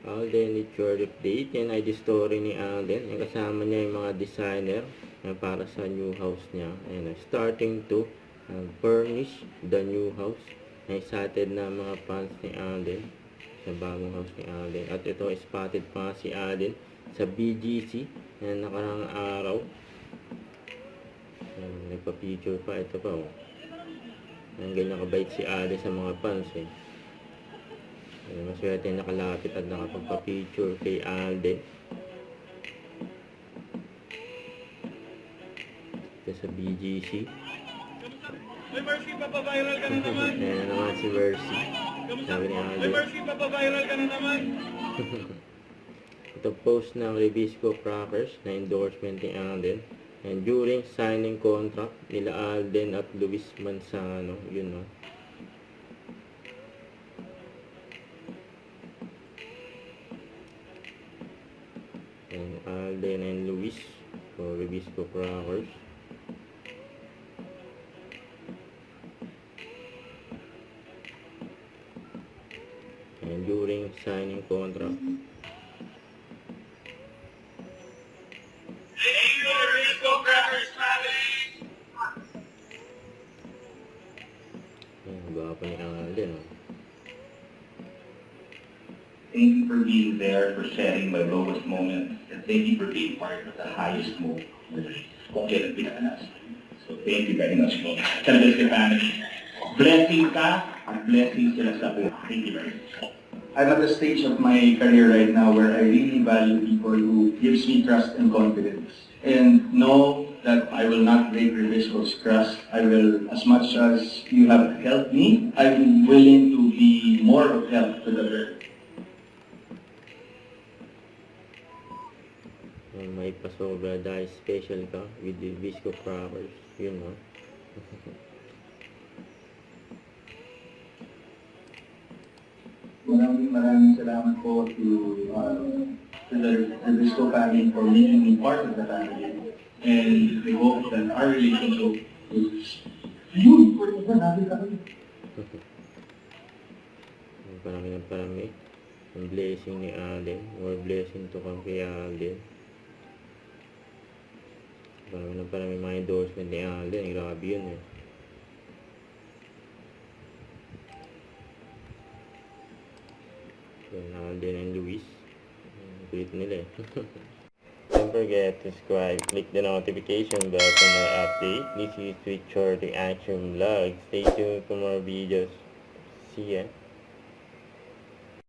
Alden with your update. Yan ay the story ni Alden. Yung kasama niya yung mga designer para sa new house niya. Ayan, starting to furnish the new house. Excited na mga fans ni Alden sa bagong house ni Alden. At ito, spotted pa si Alden sa BGC na nakarang araw. Nagpa-picture pa. Ito pa, oh. Ganyan kabait si Alden sa mga fans, eh. Maswerte nakalapit at nakapagpa-picture kay Alden. Ito sa BGC. May Mercy, papaviral ka na naman. Ayan na naman si Mercy. Sabi ni Alden. May Mercy, papaviral ka na naman. Ito post ng Revisco Crackers na endorsement ni Alden. And during signing contract nila Alden at Luis Manzano, yun, no. And Alden and Luis for Revisco Crackers. And during signing contract, gwapo ni Alden, oh. Thank you for being there, for sharing my lowest moments, and thank you for being part of the highest moment. Okay, so thank you very much, Lord. Celebrate the family. Blessing ka, and blessing sila sa buhay. Thank you very much. I'm at the stage of my career right now where I really value people who gives me trust and confidence. And know that I will not break Revisco's trust. I will, as much as you have helped me, I'm willing to be more of help to the world. May pasobra dahil special ka with the Revisco Crackers, yun, no. Maraming salamat po to the Revisco family for making me part of the family. And we hope that our relationship is Parami ng parami. Ang blessing ni Alden. More blessing to come kay Alden. Parami ng parami mga endorsement ni Alden. Grabe yun, eh. Alden and Luis. Kulit nila, eh. Don't forget to subscribe, click the notification bell for more update. This is Richard the Action Vlog. Stay tuned for more videos. See ya.